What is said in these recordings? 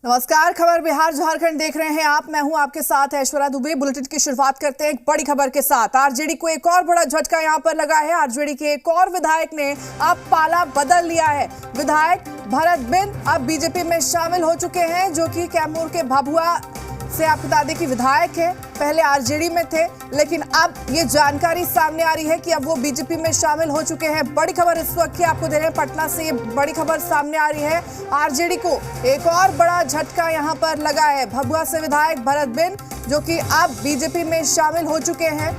नमस्कार, खबर बिहार झारखंड देख रहे हैं आप। मैं हूं आपके साथ ऐश्वर्या दुबे। बुलेटिन की शुरुआत करते हैं एक बड़ी खबर के साथ। आरजेडी को एक और बड़ा झटका यहां पर लगा है। आरजेडी के एक और विधायक ने अब पाला बदल लिया है। विधायक भरत बिंद अब बीजेपी में शामिल हो चुके हैं, जो कि कैमूर के भभुआ से आपको बता दें कि विधायक है। पहले आरजेडी में थे, लेकिन अब ये जानकारी सामने आ रही है कि अब वो बीजेपी में शामिल हो चुके हैं। बड़ी खबर इस वक्त की आपको दे रहे हैं पटना से। ये बड़ी खबर सामने आ रही है। आरजेडी को एक और बड़ा झटका यहां पर लगा है। भभुआ से विधायक भरत बिंद, जो कि अब बीजेपी में शामिल हो चुके हैं।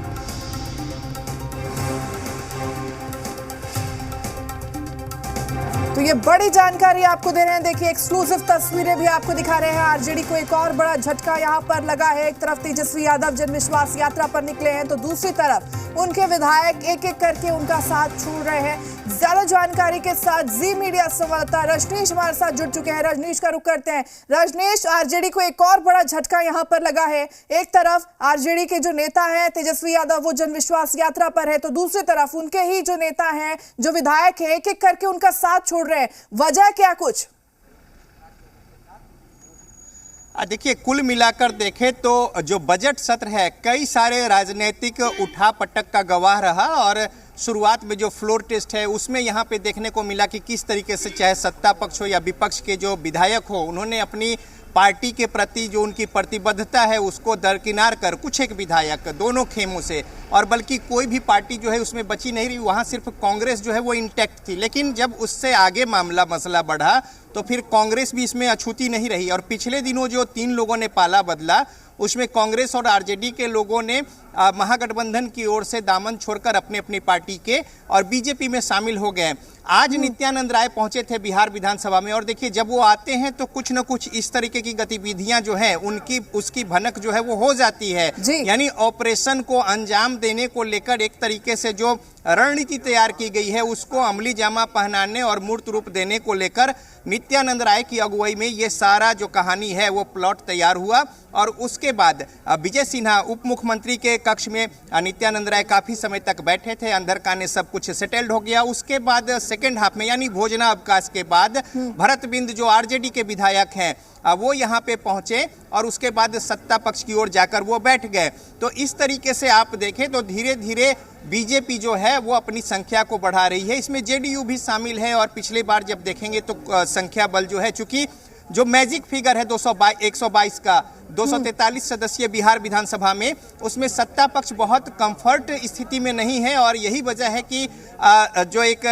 तो ये बड़ी जानकारी आपको दे रहे हैं। देखिए, एक्सक्लूसिव तस्वीरें भी आपको दिखा रहे हैं। आरजेडी को एक और बड़ा झटका यहां पर लगा है। एक तरफ तेजस्वी यादव जन विश्वास यात्रा पर निकले हैं, तो दूसरी तरफ उनके विधायक एक एक करके उनका साथ छोड़ रहे हैं। ज्यादा जानकारी के साथ जी मीडिया संवाददाता रजनीश हमारे साथ जुड़ चुके हैं। रजनीश का रुख करते हैं। रजनीश, आरजेडी को एक और बड़ा झटका यहां पर लगा है। एक तरफ आरजेडी के जो नेता हैं तेजस्वी यादव, वो जन विश्वास यात्रा पर है, तो दूसरी तरफ उनके ही जो नेता हैं, जो विधायक है, एक एक करके उनका साथ छोड़ रहे हैं। वजह क्या कुछ? देखिए, कुल मिलाकर देखें तो जो बजट सत्र है कई सारे राजनीतिक उठापटक का गवाह रहा। और शुरुआत में जो फ्लोर टेस्ट है उसमें यहाँ पे देखने को मिला कि किस तरीके से चाहे सत्ता पक्ष हो या विपक्ष के जो विधायक हो, उन्होंने अपनी पार्टी के प्रति जो उनकी प्रतिबद्धता है उसको दरकिनार कर कुछ एक विधायक दोनों खेमों से, और बल्कि कोई भी पार्टी जो है उसमें बची नहीं रही, वहाँ सिर्फ कांग्रेस जो है वो इंटैक्ट थी। लेकिन जब उससे आगे मसला बढ़ा तो फिर कांग्रेस भी इसमें अछूती नहीं रही। और पिछले दिनों जो 3 लोगों ने पाला बदला, उसमें कांग्रेस और आरजेडी के लोगों ने महागठबंधन की ओर से दामन छोड़कर अपने अपनी पार्टी के और बीजेपी में शामिल हो गए। आज नित्यानंद राय पहुंचे थे बिहार विधानसभा में, और देखिए जब वो आते हैं तो कुछ न कुछ इस तरीके की गतिविधियां जो है उसकी भनक जो है वो हो जाती है। यानी ऑपरेशन को अंजाम देने को लेकर एक तरीके से जो रणनीति तैयार की गई है उसको अमली जामा पहनाने और मूर्त रूप देने को लेकर नित्यानंद राय की अगुवाई में ये सारा जो कहानी है वो प्लॉट तैयार हुआ। और उसके बाद विजय सिन्हा उप मुख्यमंत्री के कक्ष में नित्यानंद राय काफी समय तक बैठे थे। अंदर काने सब कुछ सेटल्ड हो गया। उसके बाद सेकेंड हाफ में यानी भोजनावकाश के बाद भरत बिंद जो आरजेडी के विधायक हैं वो यहाँ पे पहुंचे और उसके बाद सत्ता पक्ष की ओर जाकर वो बैठ गए। तो इस तरीके से आप देखें तो धीरे धीरे बीजेपी जो है वो अपनी संख्या को बढ़ा रही है। इसमें जेडीयू भी शामिल है, और पिछली बार जब देखेंगे तो संख्या बल जो है, चूंकि जो मैजिक फिगर है 122 का 243 सदस्यीय बिहार विधानसभा में, उसमें सत्ता पक्ष बहुत कंफर्ट स्थिति में नहीं है। और यही वजह है कि जो एक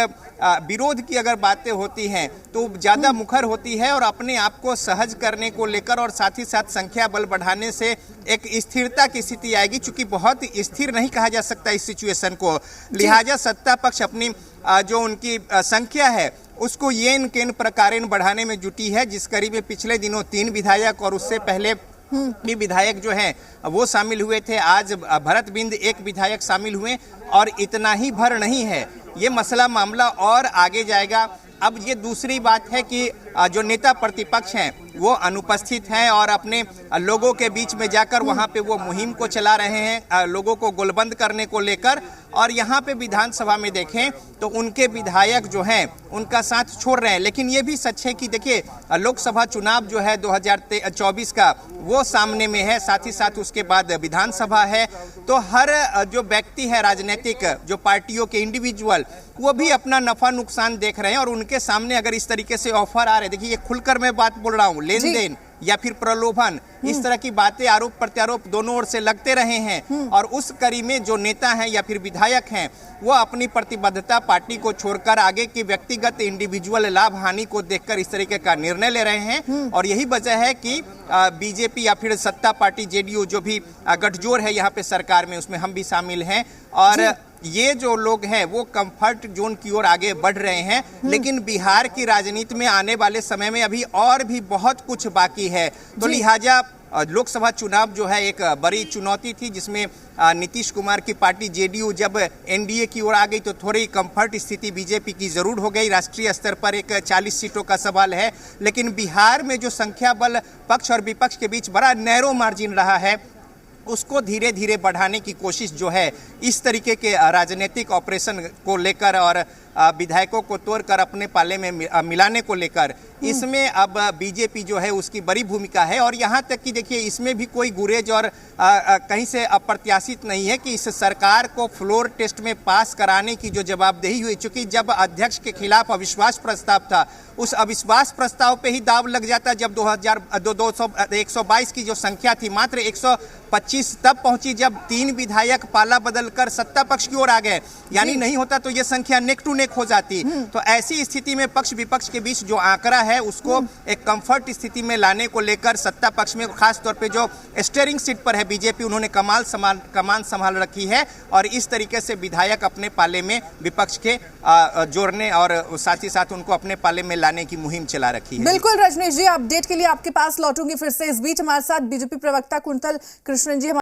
विरोध की अगर बातें होती हैं तो ज़्यादा मुखर होती है, और अपने आप को सहज करने को लेकर और साथ ही साथ संख्या बल बढ़ाने से एक स्थिरता की स्थिति आएगी। चूंकि बहुत स्थिर नहीं कहा जा सकता इस सिचुएशन को, लिहाजा सत्ता पक्ष अपनी जो उनकी संख्या है उसको येन केन प्रकारेण बढ़ाने में जुटी है। जिस करीब में पिछले दिनों 3 विधायक और उससे पहले भी विधायक जो हैं वो शामिल हुए थे। आज भरत बिंद एक विधायक शामिल हुए, और इतना ही भर नहीं है, ये मामला और आगे जाएगा। अब ये दूसरी बात है कि जो नेता प्रतिपक्ष हैं वो अनुपस्थित हैं और अपने लोगों के बीच में जाकर वहाँ पे वो मुहिम को चला रहे हैं लोगों को गोलबंद करने को लेकर। और यहाँ पे विधानसभा में देखें तो उनके विधायक जो हैं उनका साथ छोड़ रहे हैं। लेकिन ये भी सच है कि देखिए लोकसभा चुनाव जो है 2024 का वो सामने में है, साथ ही साथ उसके बाद विधानसभा है। तो हर जो व्यक्ति है राजनीतिक, जो पार्टियों के इंडिविजुअल, वो भी अपना नफा नुकसान देख रहे हैं। और उनके सामने अगर इस तरीके से ऑफर आ रहे, देखिए ये खुलकर मैं बात बोल रहा हूँ, लेन देन या फिर प्रलोभन, इस तरह की बातें आरोप प्रत्यारोप दोनों ओर से लगते रहे हैं। और उस कड़ी में जो नेता हैं या फिर विधायक हैं वो अपनी प्रतिबद्धता पार्टी को छोड़कर आगे की व्यक्तिगत इंडिविजुअल लाभ हानि को देखकर इस तरीके का निर्णय ले रहे हैं। और यही वजह है कि बीजेपी या फिर सत्ता पार्टी जेडीयू जो भी गठजोड़ है यहाँ पे सरकार में, उसमें हम भी शामिल हैं। और ये जो लोग हैं वो कंफर्ट जोन की ओर आगे बढ़ रहे हैं। लेकिन बिहार की राजनीति में आने वाले समय में अभी और भी बहुत कुछ बाकी है। तो लिहाजा लोकसभा चुनाव जो है एक बड़ी चुनौती थी, जिसमें नीतीश कुमार की पार्टी जेडीयू जब एनडीए की ओर आ गई तो थोड़ी कंफर्ट स्थिति बीजेपी की जरूर हो गई। राष्ट्रीय स्तर पर एक 40 सीटों का सवाल है, लेकिन बिहार में जो संख्या बल पक्ष और विपक्ष के बीच बड़ा नैरो मार्जिन रहा है, उसको धीरे धीरे बढ़ाने की कोशिश जो है इस तरीके के राजनीतिक ऑपरेशन को लेकर और विधायकों को तोड़कर अपने पाले में मिलाने को लेकर, इसमें अब बीजेपी जो है उसकी बड़ी भूमिका है। और यहाँ तक कि देखिए इसमें भी कोई गुरेज और कहीं से अप्रत्याशित नहीं है कि इस सरकार को फ्लोर टेस्ट में पास कराने की जो जवाबदेही हुई, चूंकि जब अध्यक्ष के खिलाफ अविश्वास प्रस्ताव था, उस अविश्वास प्रस्ताव पे ही दाव लग जाता जब 122 की जो संख्या थी मात्र 125 तब पहुंची जब 3 विधायक पाला बदलकर सत्ता पक्ष की ओर आ गए, यानी नहीं होता तो ये संख्या नेक टू नेक हो जाती। तो ऐसी स्थिति में पक्ष विपक्ष के बीच जो आंकड़ा है उसको एक कंफर्ट स्थिति में लाने को लेकर सत्ता पक्ष में खास तौर पे जो स्टीयरिंग सीट पर है बीजेपी, उन्होंने कमान संभाल रखी है और इस तरीके से विधायक अपने पाले में विपक्ष के जोड़ने और साथ ही साथ उनको अपने पाले में लाने की मुहिम चला रखी है। बिल्कुल रजनीश जी, अपडेट के लिए आपके पास लौटूंगी फिर से। इस बीच हमारे साथ बीजेपी प्रवक्ता कुंतल कृष्णन जी